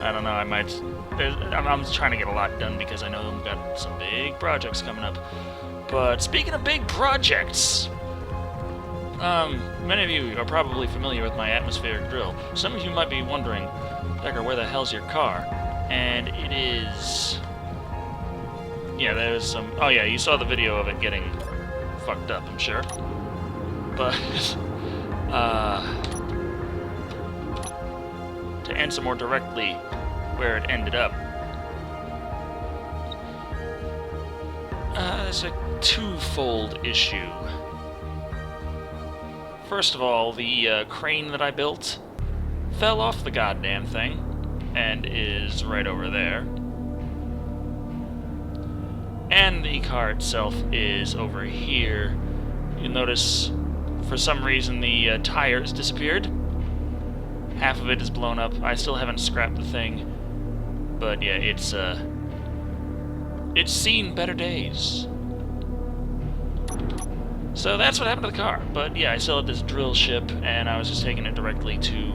I don't know, I might... I'm trying to get a lot done because I know we've got some big projects coming up. But speaking of big projects, many of you are probably familiar with my atmospheric drill. Some of you might be wondering, Decker, where the hell's your car? And it is... Yeah, there's some... Oh yeah, you saw the video of it getting fucked up, I'm sure. But, to answer more directly where it ended up, there's a twofold issue. First of all, the crane that I built fell off the goddamn thing and is right over there. And the car itself is over here. You'll notice, for some reason, the tires disappeared. Half of it is blown up. I still haven't scrapped the thing. But yeah, it's seen better days. So that's what happened to the car. But yeah, I still have this drill ship, and I was just taking it directly to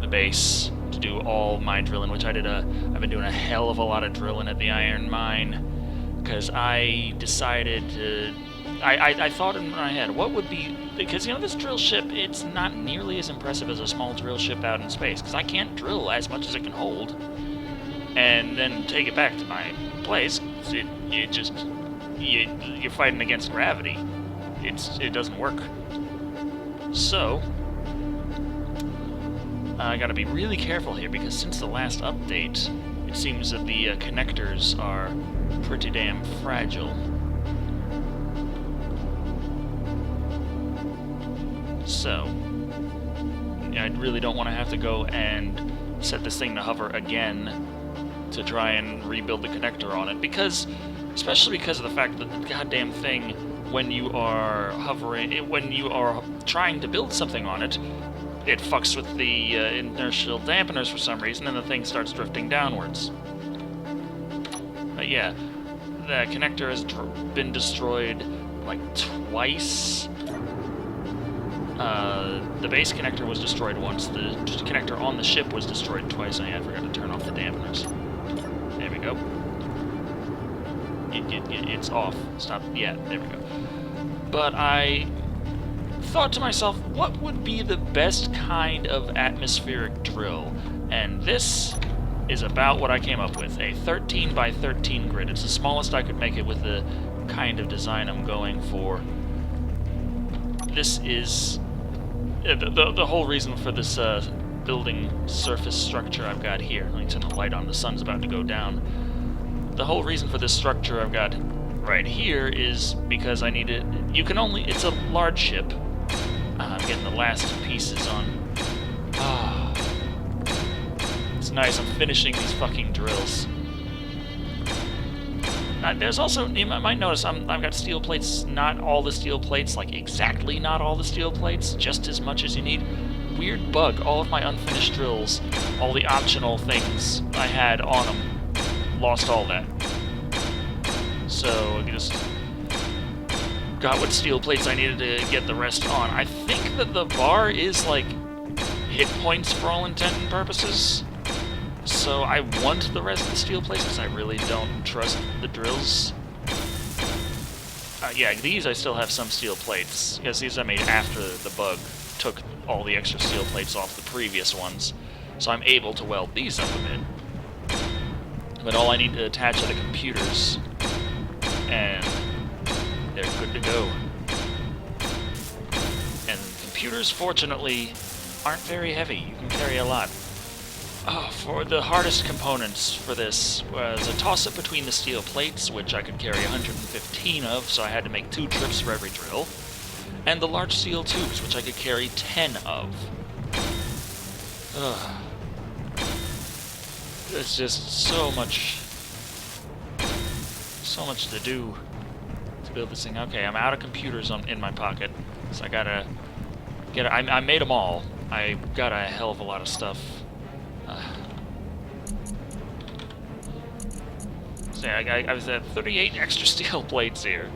the base to do all my drilling, which I've been doing a hell of a lot of drilling at the iron mine. Because I decided to... I thought in my head, what would be... Because, you know, this drill ship, it's not nearly as impressive as a small drill ship out in space. Because I can't drill as much as it can hold. And then take it back to my place. You're fighting against gravity. It doesn't work. So... I gotta be really careful here, because since the last update, it seems that the connectors are pretty damn fragile. So, I really don't want to have to go and set this thing to hover again to try and rebuild the connector on it, because, especially because of the fact that the goddamn thing, when you are hovering, when you are trying to build something on it, it fucks with the inertial dampeners for some reason, and the thing starts drifting downwards. But yeah, the connector has been destroyed like twice. The base connector was destroyed once. The connector on the ship was destroyed twice. I forgot to turn off the dampeners. There we go. It's off. Stop. Yeah, there we go. But I thought to myself, what would be the best kind of atmospheric drill? And this is about what I came up with, a 13 by 13 grid. It's the smallest I could make it with the kind of design I'm going for. This is... The whole reason for this building surface structure I've got here... Let me turn the light on, the sun's about to go down. The whole reason for this structure I've got right here is because I need it... You can only... It's a large ship. I'm getting the last pieces on... It's nice, I'm finishing these fucking drills. There's also, you might notice, I've got steel plates, not all the steel plates, like exactly not all the steel plates, just as much as you need. Weird bug, all of my unfinished drills, all the optional things I had on them, lost all that. So, I just got what steel plates I needed to get the rest on. I think that the bar is, like, hit points for all intent and purposes. So I want the rest of the steel plates because I really don't trust the drills. Yeah, these I still have some steel plates. Yes, these I made after the bug took all the extra steel plates off the previous ones. So I'm able to weld these up a bit. But all I need to attach are the computers. And they're good to go. And computers, fortunately, aren't very heavy. You can carry a lot. Oh, for the hardest components for this was a toss-up between the steel plates, which I could carry 115 of, so I had to make 2 trips for every drill, and the large steel tubes, which I could carry 10 of. Ugh. There's just so much to do to build this thing. Okay, I'm out of computers in my pocket, so I gotta get it. I made them all. I got a hell of a lot of stuff. So yeah, I was at 38 extra steel plates here.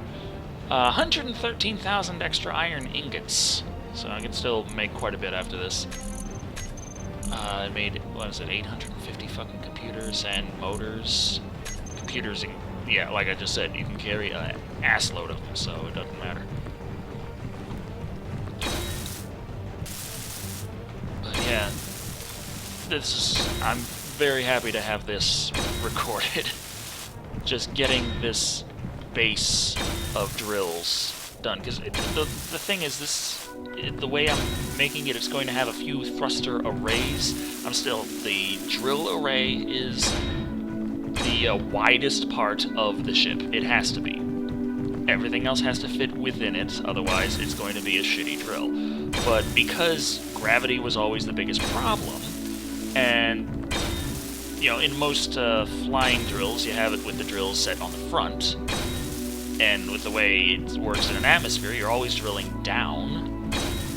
113,000 extra iron ingots. So I can still make quite a bit after this. I made, what is it, 850 fucking computers and motors. Computers, yeah, like I just said, you can carry an ass load of them, so it doesn't matter. But yeah, I'm very happy to have this recorded. Just getting this base of drills done, because the thing is, the way I'm making it, it's going to have a few thruster arrays. The drill array is the widest part of the ship. It has to be. Everything else has to fit within it, otherwise it's going to be a shitty drill. But because gravity was always the biggest problem, and you know, in most flying drills, you have it with the drills set on the front, and with the way it works in an atmosphere, you're always drilling down,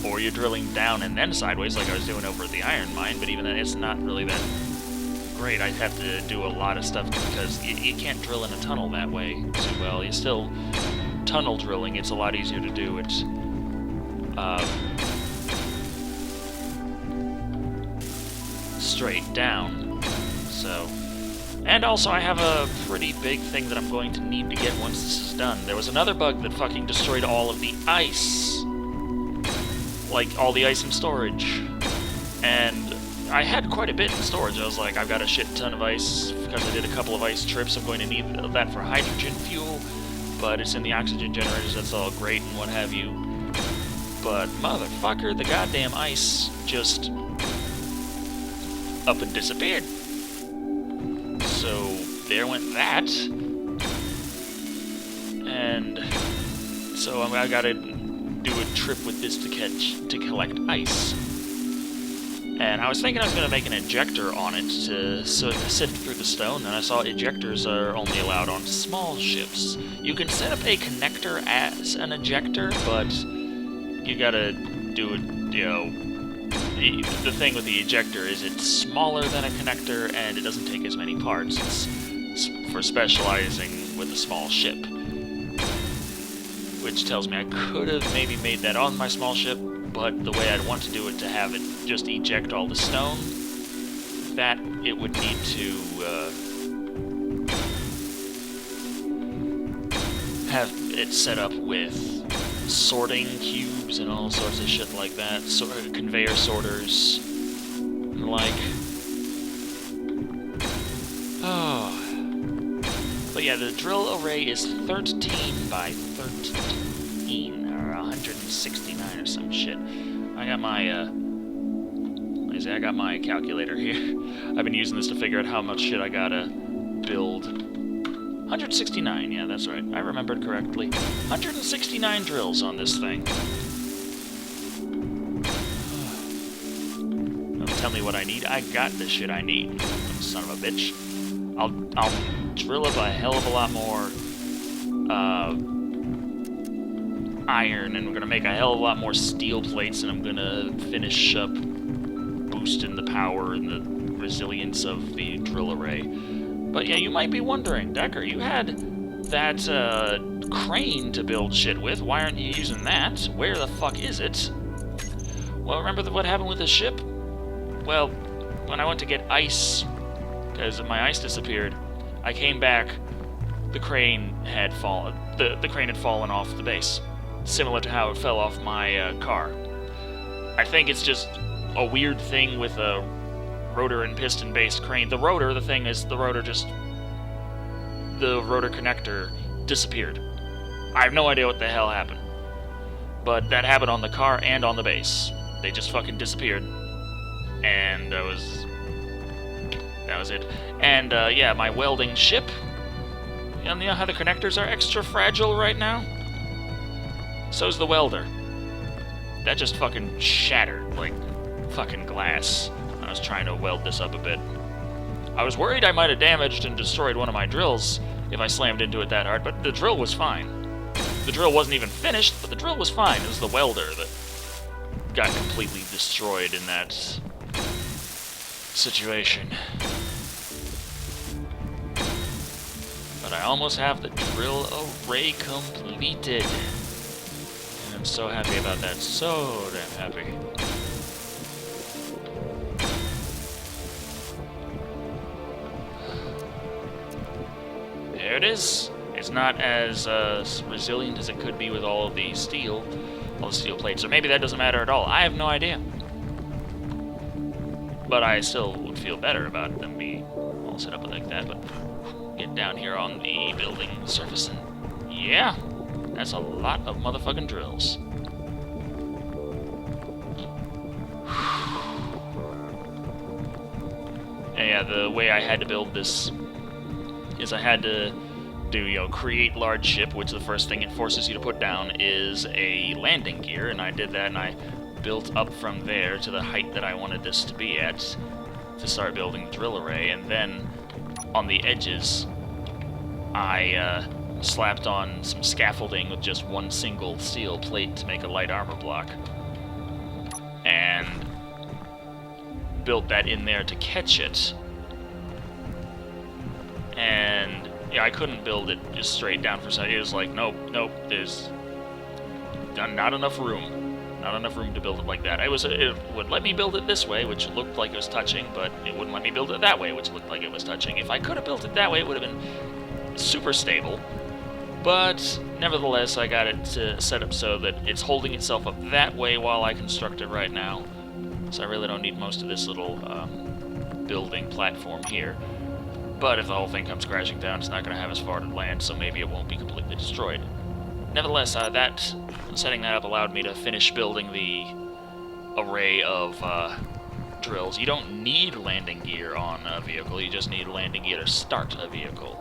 or you're drilling down and then sideways, like I was doing over at the iron mine, but even then, it's not really that great. I'd have to do a lot of stuff, because you can't drill in a tunnel that way too well. You still, tunnel drilling, it's a lot easier to do. It's, straight down. So, and also I have a pretty big thing that I'm going to need to get once this is done. There was another bug that fucking destroyed all of the ice. Like, all the ice in storage. And I had quite a bit in storage. I was like, I've got a shit ton of ice, because I did a couple of ice trips. I'm going to need that for hydrogen fuel, but it's in the oxygen generators, that's all great and what have you. But, motherfucker, the goddamn ice just up and disappeared. So there went that, and so I gotta do a trip with this to collect ice. And I was thinking I was gonna make an ejector on it to sift through the stone, and I saw ejectors are only allowed on small ships. You can set up a connector as an ejector, but you gotta do it, you know. The thing with the ejector is it's smaller than a connector, and it doesn't take as many parts. It's for specializing with a small ship. Which tells me I could have maybe made that on my small ship, but the way I'd want to do it to have it just eject all the stone, that it would need to have it set up with sorting cubes and all sorts of shit like that, conveyor sorters, and like, oh. But yeah, the drill array is 13 by 13, or 169 or some shit. I got my, I got my calculator here. I've been using this to figure out how much shit I gotta build. 169, yeah, that's right. I remembered correctly. 169 drills on this thing. Don't tell me what I need. I got the shit I need. Son of a bitch. I'll drill up a hell of a lot more iron, and we're gonna make a hell of a lot more steel plates, and I'm gonna finish up boosting the power and the resilience of the drill array. But yeah, you might be wondering, Decker, you had that crane to build shit with. Why aren't you using that? Where the fuck is it? Well, remember what happened with the ship? Well, when I went to get ice, because my ice disappeared, I came back, the crane had fallen. The crane had fallen off the base, similar to how it fell off my car. I think it's just a weird thing with a rotor and piston based crane. The rotor connector disappeared. I have no idea what the hell happened, but that happened on the car and on the base. They just fucking disappeared, and that was it. And yeah, my welding ship, you know how the connectors are extra fragile right now? So's the welder. That just fucking shattered like fucking glass. I was trying to weld this up a bit. I was worried I might have damaged and destroyed one of my drills if I slammed into it that hard, but the drill was fine. The drill wasn't even finished, but the drill was fine. It was the welder that got completely destroyed in that situation. But I almost have the drill array completed. And I'm so happy about that. So damn happy. there it is. It's not as resilient as it could be with all the steel plates. Or maybe that doesn't matter at all. I have no idea. But I still would feel better about them being all set up like that. But get down here on the building surface and yeah, that's a lot of motherfucking drills. And yeah, the way I had to build this is I had to do, create large ship, which the first thing it forces you to put down is a landing gear, and I did that, and I built up from there to the height that I wanted this to be at to start building the drill array, and then on the edges I slapped on some scaffolding with just one single steel plate to make a light armor block, and built that in there to catch it. And yeah, I couldn't build it just straight down for a second. It was like, nope, there's not enough room. Not enough room to build it like that. It would let me build it this way, which looked like it was touching, but it wouldn't let me build it that way, which looked like it was touching. If I could have built it that way, it would have been super stable. But nevertheless, I got it set up so that it's holding itself up that way while I construct it right now. So I really don't need most of this little building platform here. But if the whole thing comes crashing down, it's not going to have as far to land, so maybe it won't be completely destroyed. Nevertheless, setting that up allowed me to finish building the array of drills. You don't need landing gear on a vehicle, you just need landing gear to start a vehicle.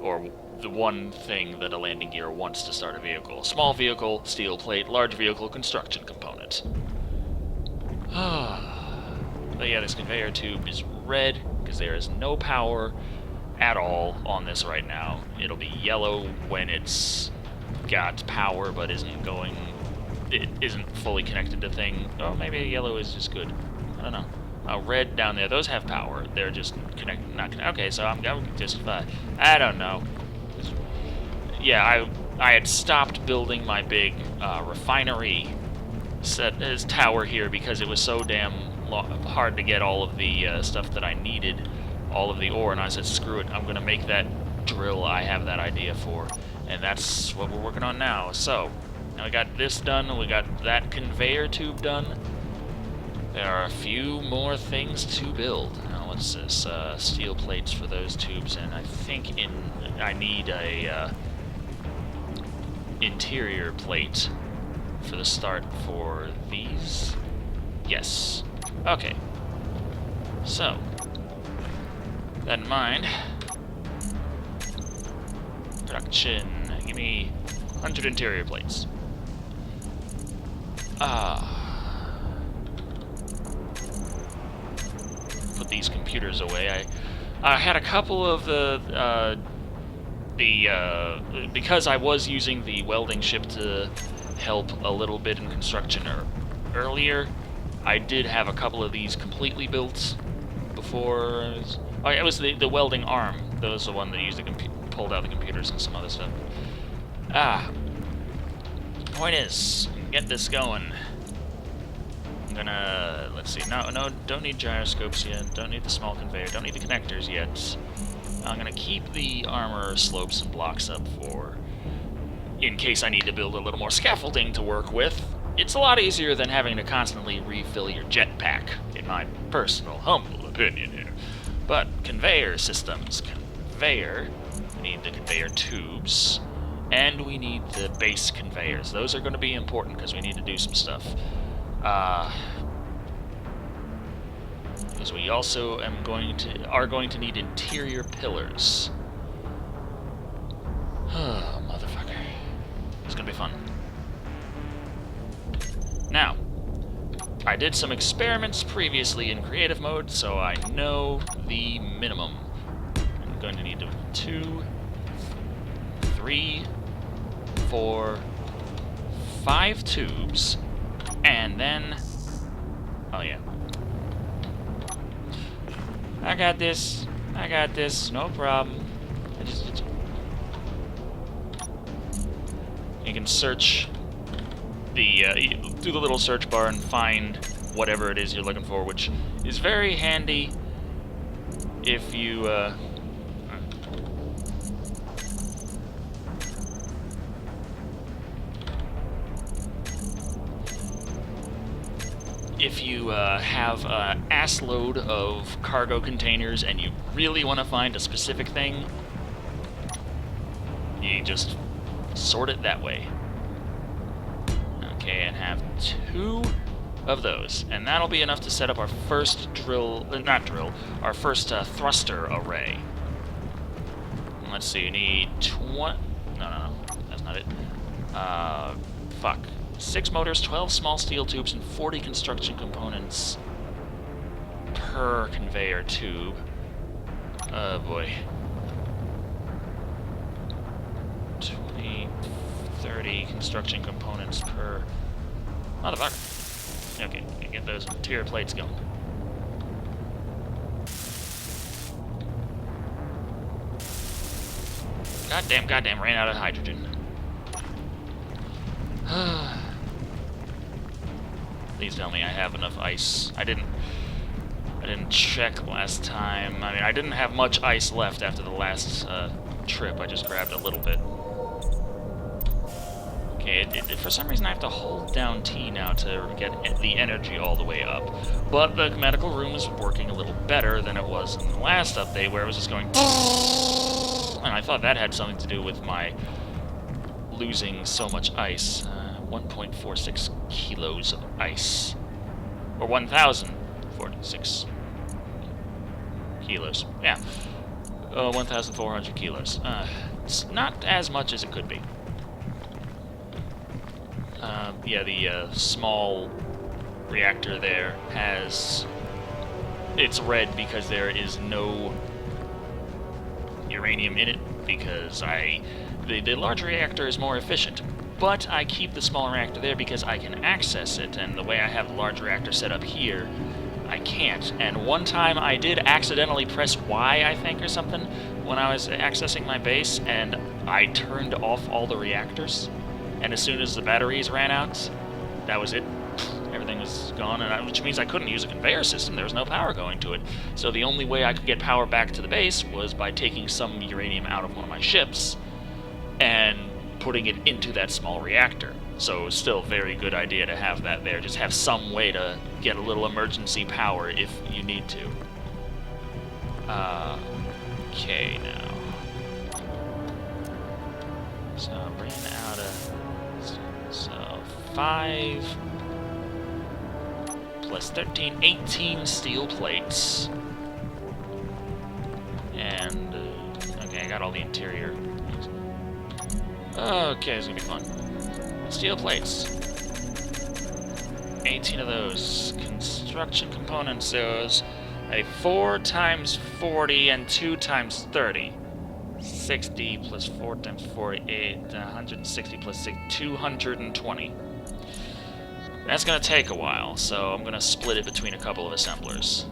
Or the one thing that a landing gear wants to start a vehicle. Small vehicle, steel plate, large vehicle, construction component. But yeah, this conveyor tube is red because there is no power at all on this right now. It'll be yellow when it's got power but it isn't fully connected to thing. Oh, maybe yellow is just good. I don't know. Red down there, those have power. They're just not connected. Okay, so I'm just I don't know. Yeah, I had stopped building my big refinery tower here because it was so damn hard to get all of the stuff that I needed, all of the ore, and I said, screw it, I'm going to make that drill I have that idea for, and that's what we're working on now. So, now we got this done, we got that conveyor tube done. There are a few more things to build. Now, what's this? Steel plates for those tubes, and I think I need a interior plate for the start for these. Yes. Okay. So, that in mind, production. Give me 100 interior plates. Put these computers away. I had a couple of because I was using the welding ship to help a little bit in construction earlier, I did have a couple of these completely built before. Oh, it was the welding arm. That was the one that used pulled out the computers and some other stuff. Point is, get this going. I'm gonna, let's see, no, don't need gyroscopes yet, don't need the small conveyor, don't need the connectors yet. I'm gonna keep the armor slopes and blocks up in case I need to build a little more scaffolding to work with. It's a lot easier than having to constantly refill your jetpack, in my personal, humble opinion here. But conveyor systems. We need the conveyor tubes, and we need the base conveyors. Those are going to be important because we need to do some stuff. Because we also are going to need interior pillars. Oh, motherfucker. It's going to be fun. Now, I did some experiments previously in creative mode, so I know the minimum. I'm going to need 2, 3, 4, 5 tubes, and then... oh yeah. I got this, no problem. You can search through the little search bar and find whatever it is you're looking for, which is very handy if you if you have an ass load of cargo containers and you really want to find a specific thing, you just sort it that way. Okay, and have 2 of those, and that'll be enough to set up our first our first thruster array. Let's see, you need 20... No, that's not it. Fuck. 6 motors, 12 small steel tubes, and 40 construction components per conveyor tube. Oh boy. 20, 30 construction components per... Motherfucker. Okay, get those interior plates going. Goddamn, ran out of hydrogen. Please tell me I have enough ice. I didn't check last time. I mean, I didn't have much ice left after the last trip. I just grabbed a little bit. Okay, for some reason I have to hold down T now to get the energy all the way up. But the medical room is working a little better than it was in the last update, where it was just going... And I thought that had something to do with my losing so much ice. 1.46 kilos of ice. Or 1,046 kilos. Yeah. 1,400 kilos. It's not as much as it could be. Yeah, the small reactor there has... It's red because there is no uranium in it, because the large reactor is more efficient. But I keep the small reactor there because I can access it, and the way I have the large reactor set up here, I can't. And one time I did accidentally press Y, I think, or something, when I was accessing my base, and I turned off all the reactors. And as soon as the batteries ran out, that was it. Everything was gone, which means I couldn't use a conveyor system. There was no power going to it. So the only way I could get power back to the base was by taking some uranium out of one of my ships and putting it into that small reactor. So still a very good idea to have that there. Just have some way to get a little emergency power if you need to. Okay, now. So I ran out of... So 5... plus 13, 18 steel plates. And, okay, I got all the interior. Okay, it's gonna be fun. Steel plates. 18 of those. Construction components, those. A 4 times 40 and 2 times 30. 60 plus 4 times 48, 160 plus 6, 220. That's gonna take a while, so I'm gonna split it between a couple of assemblers.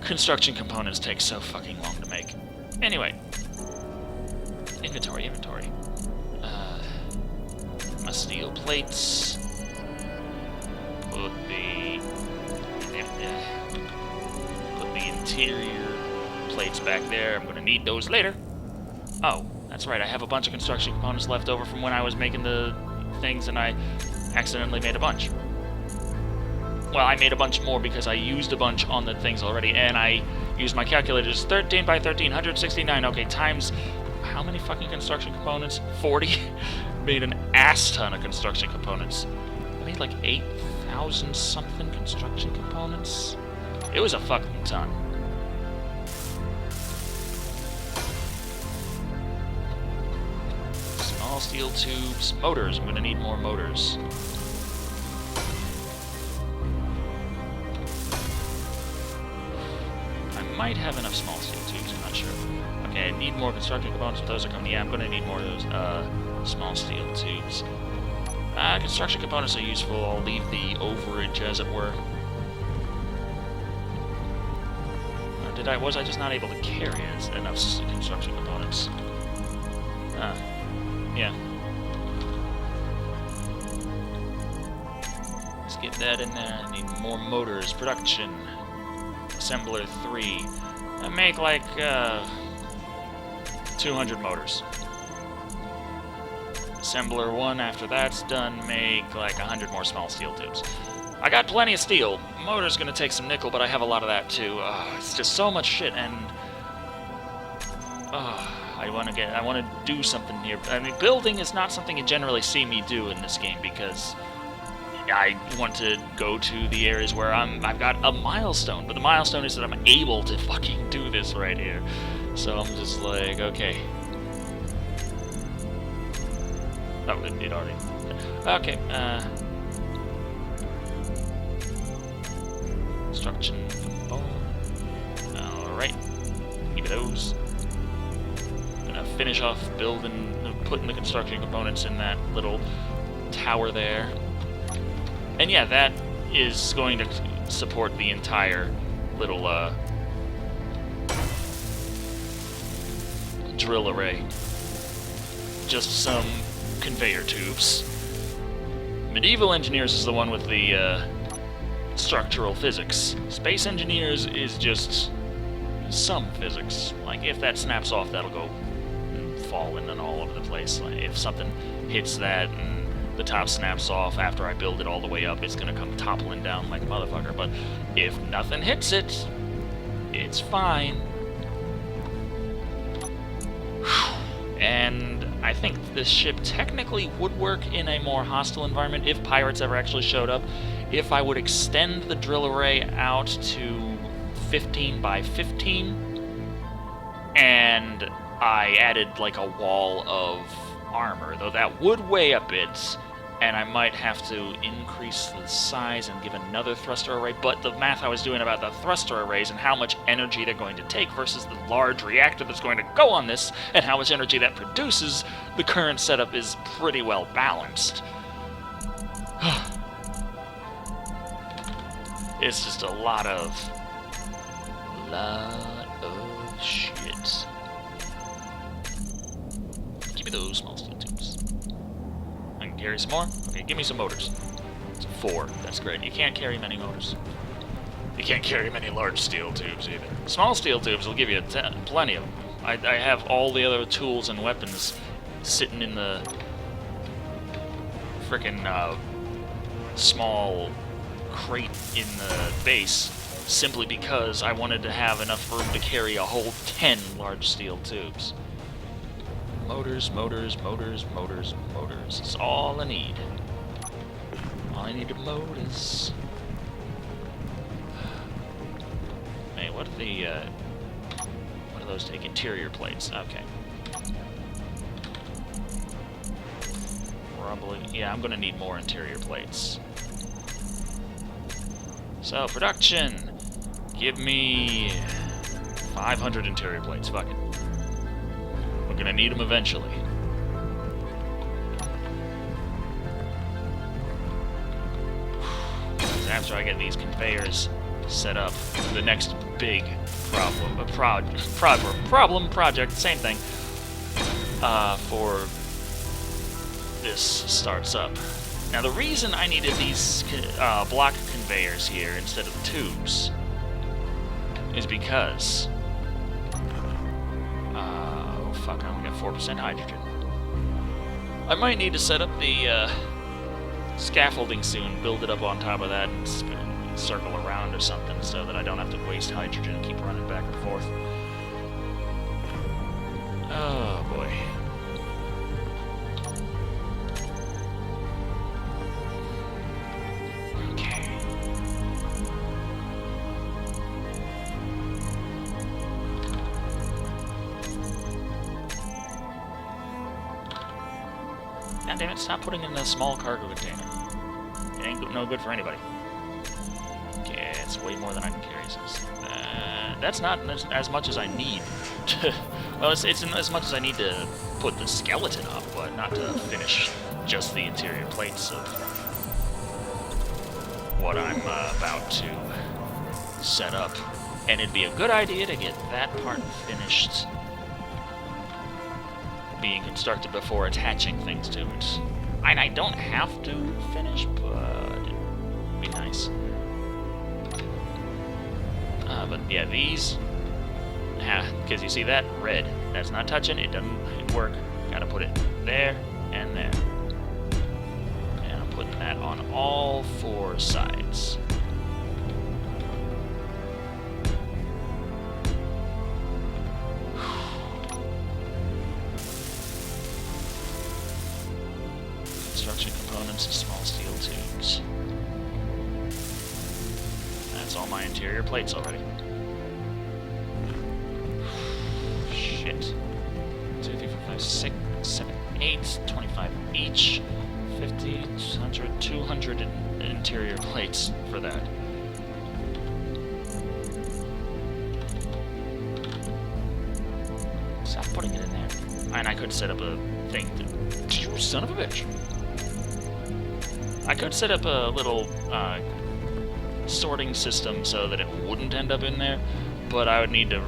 Construction components take so fucking long to make. Anyway. Inventory. My steel plates. Put the interior plates back there. I'm gonna need those later. Oh, that's right, I have a bunch of construction components left over from when I was making the things and I accidentally made a bunch. Well, I made a bunch more because I used a bunch on the things already, and I used my calculators. 13 by 13, 169. Okay, times... How many fucking construction components? 40? Made an ass ton of construction components. I made like 8,000 something construction components. It was a fucking ton. Small steel tubes. Motors. I'm gonna need more motors. Might have enough small steel tubes, I'm not sure. Okay, I need more construction components, but those are coming. Yeah, I'm going to need more of those small steel tubes. Construction components are useful. I'll leave the overage, as it were. Was I just not able to carry enough construction components? Yeah. Let's get that in there. I need more motors. Production. Assembler 3. I make like 200 motors. Assembler 1, after that's done, make like 100 more small steel tubes. I got plenty of steel. Motor's gonna take some nickel, but I have a lot of that too. It's just so much shit, and I want to do something here. I mean, building is not something you generally see me do in this game because I want to go to the areas where I've got a milestone, but the milestone is that I'm able to fucking do this right here. So I'm just like, okay. Oh, it already. Okay. Construction component. Alright. Give me those. Gonna finish off putting the construction components in that little tower there. And yeah, that is going to support the entire little drill array. Just some conveyor tubes. Medieval Engineers is the one with the structural physics. Space Engineers is just some physics. Like, if that snaps off, that'll go falling and all over the place. Like, if something hits that and the top snaps off after I build it all the way up, it's gonna come toppling down like a motherfucker. But if nothing hits it, it's fine. And I think this ship technically would work in a more hostile environment if pirates ever actually showed up. If I would extend the drill array out to 15 by 15, and I added like a wall of armor, though that would weigh a bit, and I might have to increase the size and give another thruster array, but the math I was doing about the thruster arrays and how much energy they're going to take versus the large reactor that's going to go on this, and how much energy that produces, the current setup is pretty well balanced. It's just a lot of shit. Give me those small steel tubes. I can carry some more? Okay, give me some motors. It's 4. That's great. You can't carry many motors. You can't carry many large steel tubes either. Small steel tubes will give you plenty of them. I have all the other tools and weapons sitting in the frickin' small crate in the base simply because I wanted to have enough room to carry a whole 10 large steel tubes. Motors, motors, motors, motors, motors. It's all I need. All I need are motors. Hey, what do those take? Interior plates. Okay. Probably, yeah, I'm gonna need more interior plates. So, production! Give me 500 interior plates, fuck it. We're gonna need them eventually. After I get these conveyors set up, the next big project, same thing, for this starts up. Now the reason I needed these block conveyors here instead of tubes is because oh fuck, I only got 4% hydrogen. I might need to set up the scaffolding soon, build it up on top of that and circle around or something so that I don't have to waste hydrogen and keep running back and forth. Oh boy. God damn it, stop putting in the small cargo container. It ain't no good for anybody. Okay, it's way more than I can carry. So that's not as much as I need. Well, it's as much as I need to put the skeleton up, but not to finish just the interior plates of what I'm about to set up. And it'd be a good idea to get that part finished, being constructed before attaching things to it. And I don't have to finish, but it'd be nice. But yeah, these, because you see that red, that's not touching, it doesn't work. Gotta put it there, and there. And I'm putting that on all 4 sides. Construction components and small steel tubes. That's all my interior plates already. Shit. 2, 3, 4, 5, 6, 7, 8, 25 each. 50, 100, 200 interior plates for that. Stop putting it in there. And I could set up a thing to... You son of a bitch! I could set up a little sorting system so that it wouldn't end up in there, but I would need to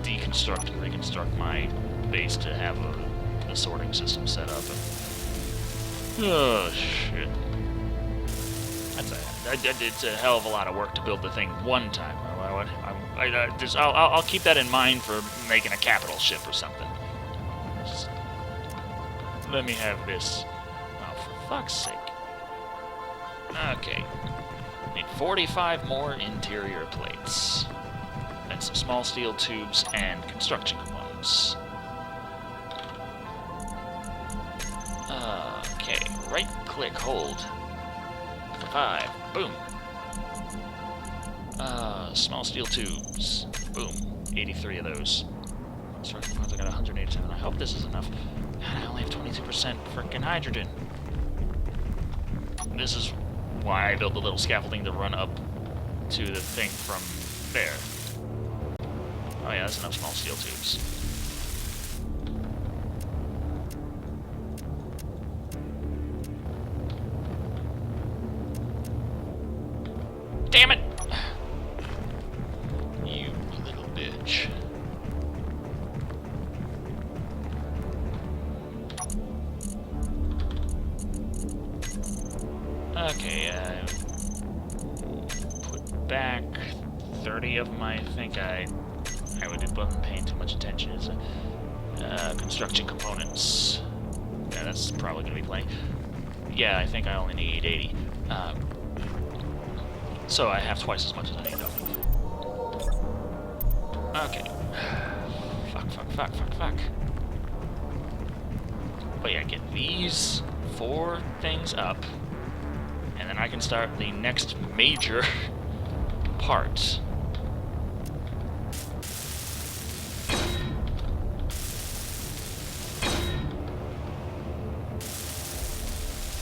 deconstruct and reconstruct my base to have a sorting system set up. And, oh, shit. It's a hell of a lot of work to build the thing one time. I'll keep that in mind for making a capital ship or something. Just let me have this. Oh, for fuck's sake. Okay. Need 45 more interior plates. And some small steel tubes and construction components. Okay. Right click, hold. For 5. Boom. Small steel tubes. Boom. 83 of those. Construction components, I got 187. I hope this is enough. God, I only have 22% frickin' hydrogen. This is why I built the little scaffolding to run up to the thing from there. Oh yeah, that's enough small steel tubes. Damn it! You little bitch. Okay, put back 30 of them. I think I wasn't paying too much attention. It's construction components. Yeah, that's probably gonna be plenty. Yeah, I think I only need 80. So I have twice as much as I need, though. Okay. Fuck. But yeah, get these 4 things up. And then I can start the next major part.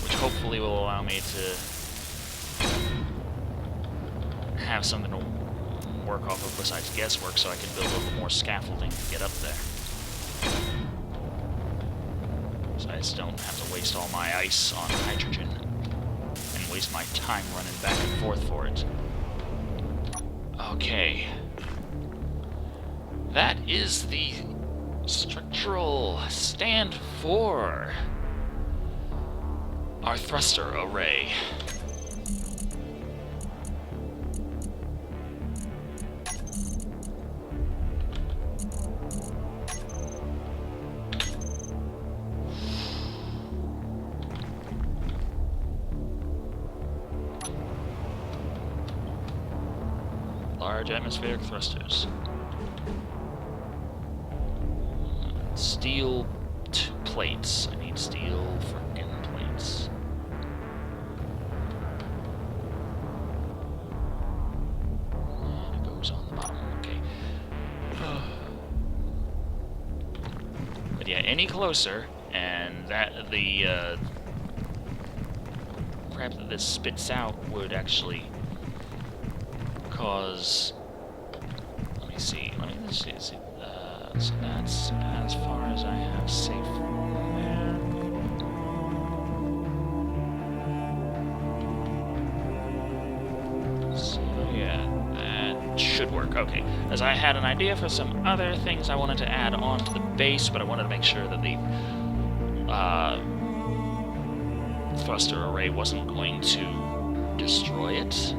Which hopefully will allow me to have something to work off of besides guesswork, so I can build a little more scaffolding to get up there. So I just don't have to waste all my ice on hydrogen. Waste my time running back and forth for it. Okay. That is the structural stand for our thruster array. Large atmospheric thrusters. Steel plates. I need steel frickin' plates. And it goes on the bottom. Okay. But yeah, any closer, and that the crap that this spits out would actually cause. Let me see. So that's as far as I have safe from there. So yeah, that should work. Okay, as I had an idea for some other things I wanted to add on to the base, but I wanted to make sure that the thruster array wasn't going to destroy it.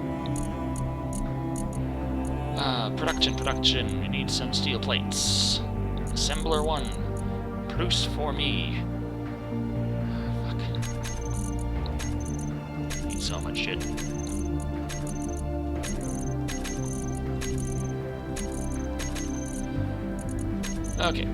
Production. We need some steel plates. Assembler 1, produce for me. so much shit. Okay.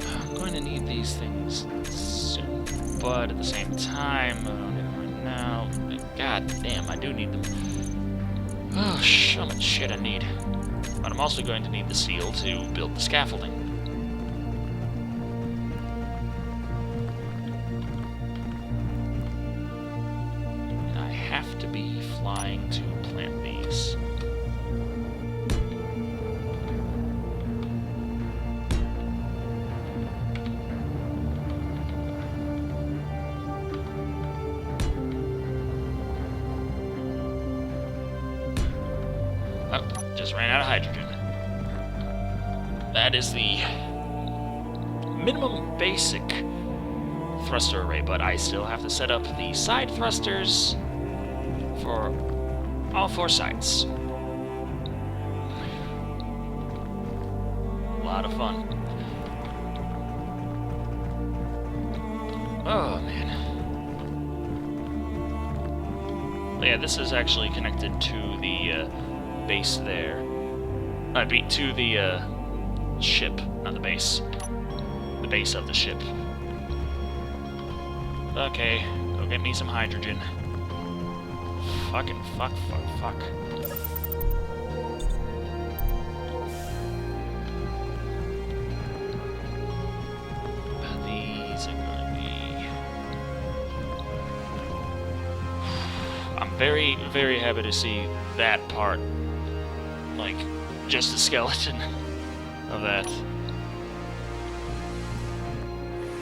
I'm going to need these things soon, but at the same time, I don't need them right now. God damn, I do need them. Oh, so much shit I need. But I'm also going to need the steel to build the scaffolding. And I have to be flying to plant these. Oh, just ran out of hydrogen. That is the minimum basic thruster array, but I still have to set up the side thrusters for all 4 sides. A lot of fun. Oh, man. Yeah, this is actually connected to the base there. To the ship, not the base. The base of the ship. Okay, go get me some hydrogen. Fucking fuck. These are gonna be... I'm very, very happy to see that part. Like, just a skeleton of that.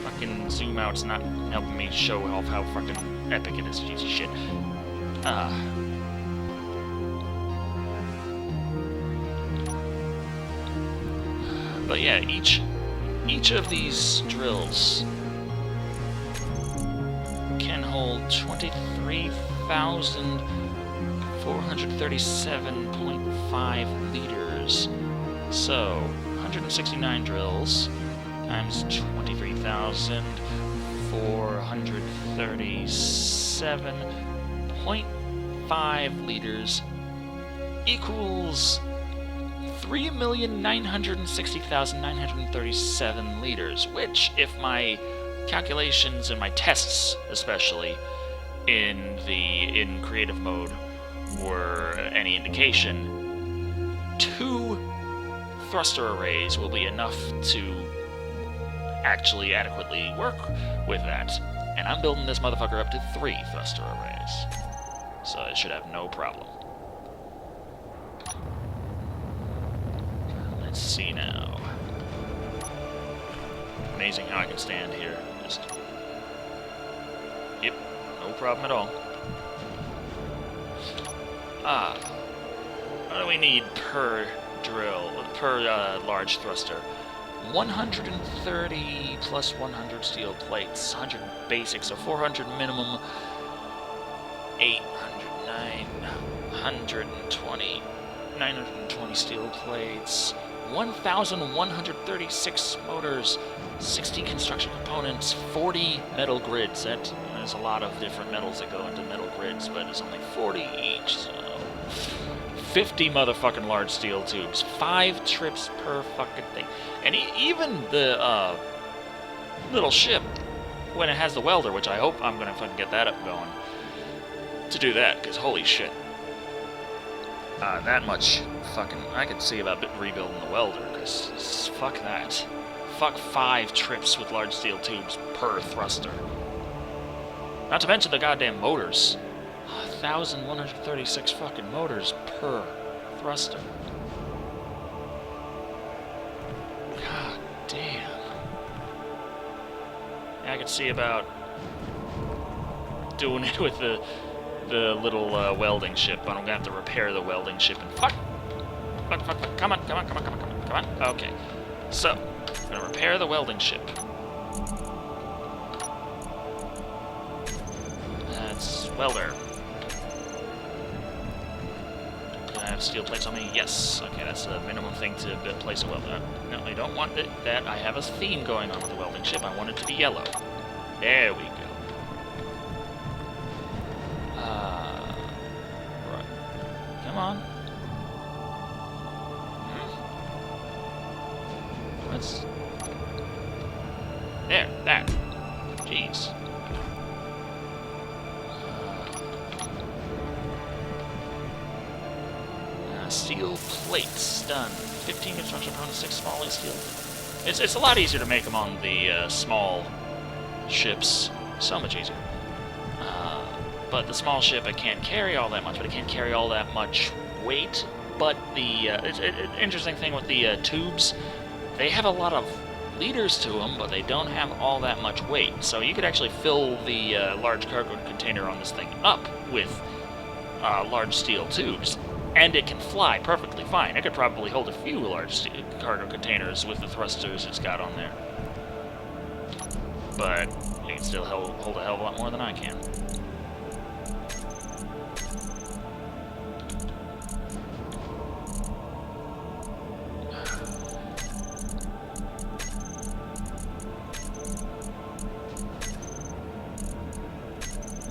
Fucking zoom out's not helping me show off how fucking epic it is. Jesus shit. But yeah, each of these drills can hold 23,437.5 liters. So, 169 drills times 23,437.5 liters equals 3,960,937 liters, which, if my calculations and my tests, especially in creative mode, were any indication, 2 thruster arrays will be enough to actually adequately work with that. And I'm building this motherfucker up to 3 thruster arrays, so it should have no problem. Let's see now. Amazing how I can stand here. Just... Yep, no problem at all. What do we need per drill, per large thruster? 130 plus 100 steel plates, 100 basic, so 400 minimum, 800, 920 steel plates, 1,136 motors, 60 construction components, 40 metal grids. There's a lot of different metals that go into metal grids, but it's only 40 each, so 50 motherfucking large steel tubes, 5 trips per fucking thing. And even the little ship, when it has the welder, which I hope I'm gonna fucking get that up going to do that, because holy shit. That much fucking... I could see about rebuilding the welder, because fuck that. Fuck 5 trips with large steel tubes per thruster. Not to mention the goddamn motors. 1,136 fucking motors per thruster. God damn. I could see about doing it with the little welding ship, but I'm gonna have to repair the welding ship and fuck. Come on. Okay. So, I'm gonna repair the welding ship. That's welder. I have have steel plates on me? Yes. Okay, that's the minimum thing to place a weld. No, I don't want that. I have a theme going on with the welding ship. I want it to be yellow. There we go. Right. Come on. Let's... There, that. Jeez. Steel plates, done. 15 construction components, 6 small steel. It's a lot easier to make them on the small ships. So much easier. But the small ship, it can't carry all that much, but it can't carry all that much weight. But the interesting thing with the tubes, they have a lot of liters to them, but they don't have all that much weight. So you could actually fill the large cargo container on this thing up with large steel tubes. And it can fly perfectly fine. It could probably hold a few large cargo containers with the thrusters it's got on there. But it can still hold a hell of a lot more than I can.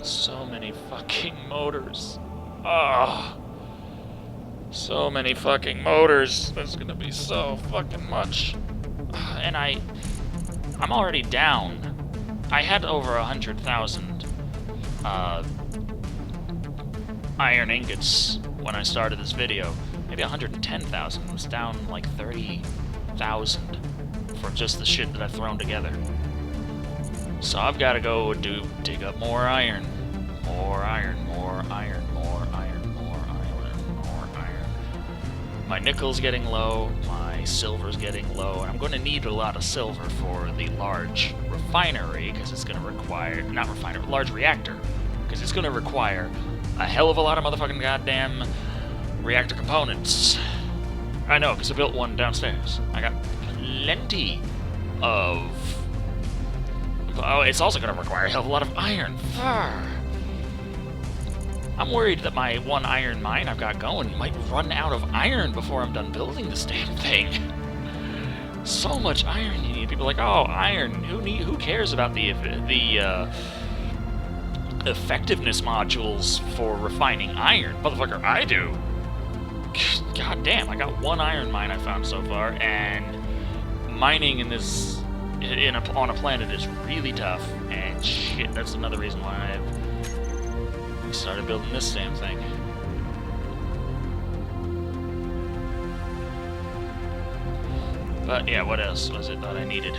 So many fucking motors. Ugh. So many fucking motors. That's gonna be so fucking much. And I'm already down. I had over 100,000 iron ingots when I started this video. Maybe 110,000. It was down like 30,000 for just the shit that I've thrown together. So I've got to go dig up more iron. More iron, more iron, more iron, more iron, more iron. My nickel's getting low, my silver's getting low, and I'm going to need a lot of silver for the large refinery, because it's going to require, not refinery, large reactor, because it's going to require a hell of a lot of motherfucking goddamn reactor components. I know, because I built one downstairs. I got plenty of... Oh, it's also going to require a hell of a lot of iron. I'm worried that my one iron mine I've got going might run out of iron before I'm done building this damn thing. So much iron you need. People are like, oh, iron. Who cares about the effectiveness modules for refining iron? Motherfucker, I do. God damn, I got one iron mine I found so far, and mining in this on a planet is really tough. And shit, that's another reason why I've started building this damn thing. But yeah, what else was it that I needed?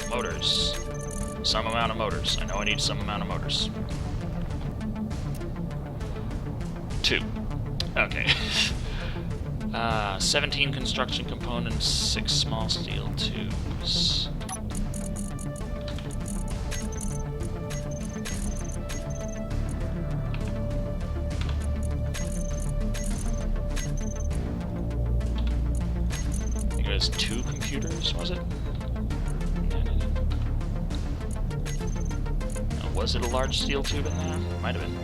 Motors. Some amount of motors. I know I need some amount of motors. 2. Okay. 17 construction components, 6 small steel tubes. I think it was 2 computers, was it? Was it a large steel tube in there? Might have been.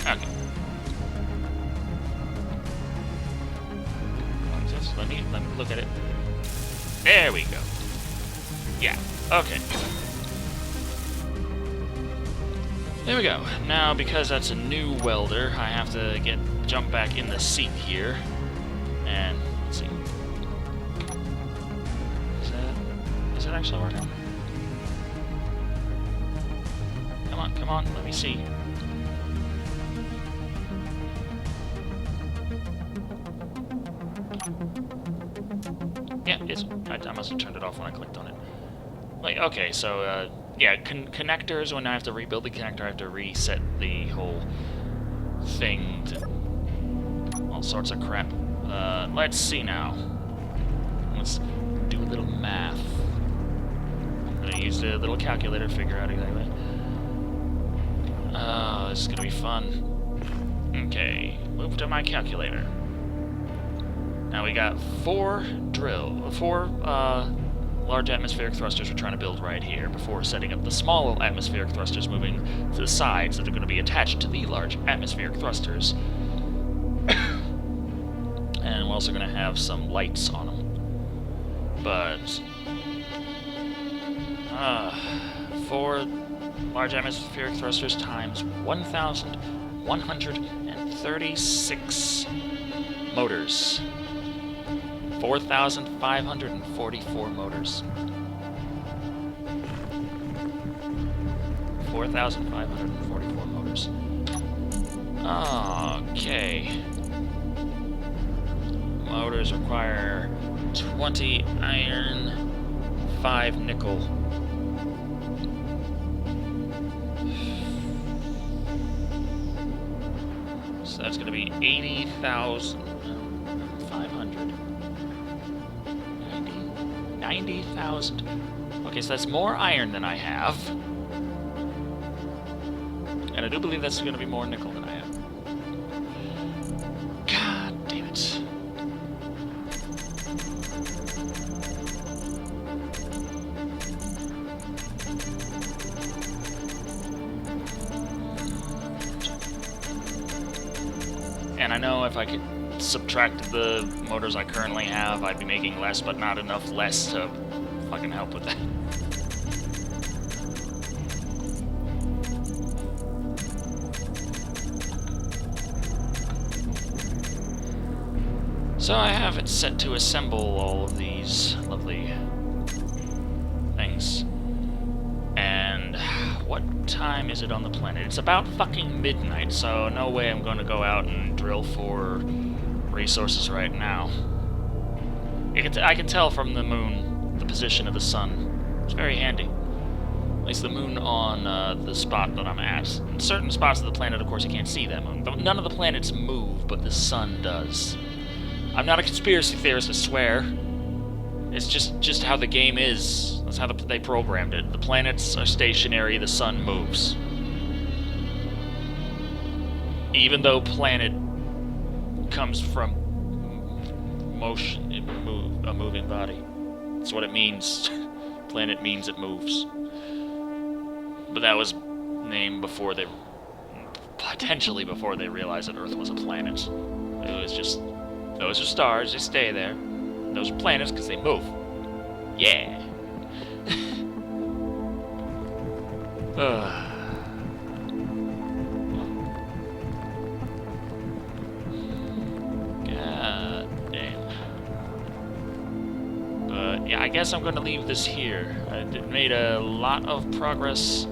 Okay. Let me look at it. There we go. Yeah. Okay. There we go. Now, because that's a new welder, I have to jump back in the seat here, and let's see. Is it actually working? Come on, let me see. Yeah, I must have turned it off when I clicked on it. Wait, okay, so, yeah, connectors, when I have to rebuild the connector, I have to reset the whole thing to all sorts of crap. Let's see now. Let's do a little math. I'm gonna use the little calculator to figure out exactly. Oh, this is gonna be fun. Okay, move to my calculator. Now we got 4 large atmospheric thrusters we're trying to build right here before setting up the small atmospheric thrusters moving to the sides that are going to be attached to the large atmospheric thrusters. And we're also going to have some lights on them. But, for large atmospheric thrusters times 1,136 motors. 4,544 motors. 4,544 motors. Okay. Motors require 20 iron, 5 nickel. So that's going to be 80,500. 90,000. Okay, so that's more iron than I have. And I do believe that's going to be more nickel than I have. God damn it. And I know if I could subtract the motors I currently have, I'd be making less, but not enough less to fucking help with that. So I have it set to assemble all of these lovely things. And what time is it on the planet? It's about fucking midnight, so no way I'm going to go out and drill for resources right now. I can tell from the moon the position of the sun. It's very handy. At least the moon on the spot that I'm at. In certain spots of the planet, of course, you can't see that moon. None of the planets move, but the sun does. I'm not a conspiracy theorist, I swear. It's just how the game is. That's how they programmed it. The planets are stationary, the sun moves. Even though planet comes from motion, a moving body. That's what it means. Planet means it moves. But that was named potentially before they realized that Earth was a planet. It was just, those are stars, they stay there. Those are planets because they move. Yeah. God damn. But yeah, I guess I'm going to leave this here. I made a lot of progress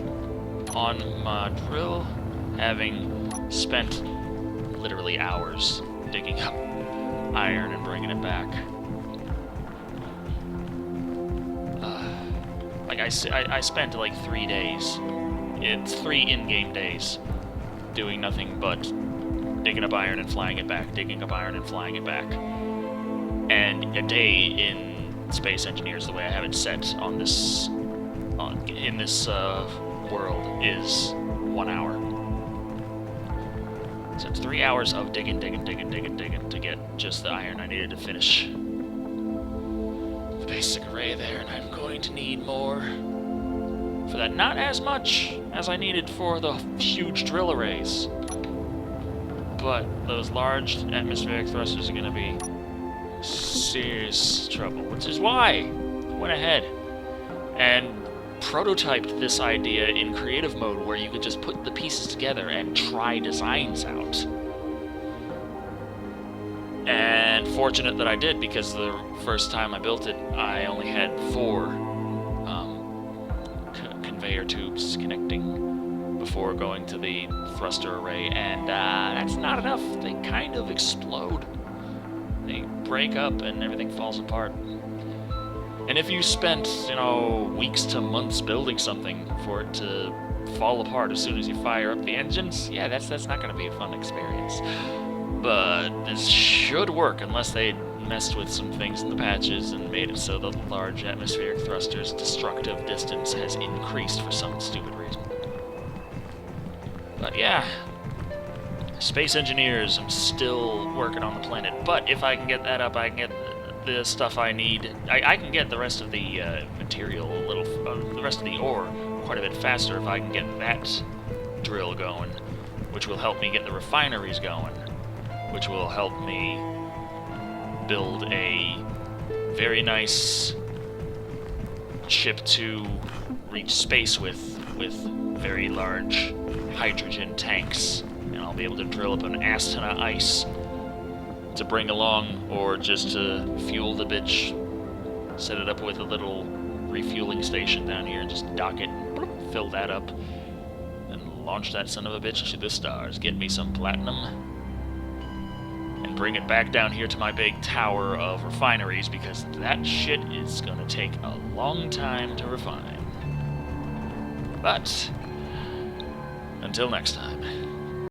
on my drill, having spent literally hours digging up iron and bringing it back. I spent like 3 days. It's 3 in-game days doing nothing but digging up iron and flying it back, digging up iron and flying it back. And a day in Space Engineers, the way I have it set on this in this world, is 1 hour. So it's 3 hours of digging to get just the iron I needed to finish the basic array there, and I'm going to need more for that. Not as much as I needed for the huge drill arrays, but those large atmospheric thrusters are going to be serious trouble, which is why I went ahead and prototyped this idea in creative mode where you could just put the pieces together and try designs out. And fortunate that I did, because the first time I built it, I only had 4 conveyor tubes connecting before going to the thruster array, and that's not enough. They kind of explode. They break up and everything falls apart. And if you spent, weeks to months building something for it to fall apart as soon as you fire up the engines, yeah, that's not going to be a fun experience. But this should work, unless they messed with some things in the patches and made it so the large atmospheric thruster's destructive distance has increased for some stupid reason. But yeah, Space Engineers, I'm still working on the planet. But if I can get that up, I can get the stuff I need. I can get the rest of the material the rest of the ore quite a bit faster if I can get that drill going, which will help me get the refineries going, which will help me build a very nice ship to reach space with very large hydrogen tanks, and I'll be able to drill up an ass ton of ice to bring along, or just to fuel the bitch, set it up with a little refueling station down here and just dock it, fill that up, and launch that son of a bitch to the stars, get me some platinum, and bring it back down here to my big tower of refineries, because that shit is gonna take a long time to refine. But until next time.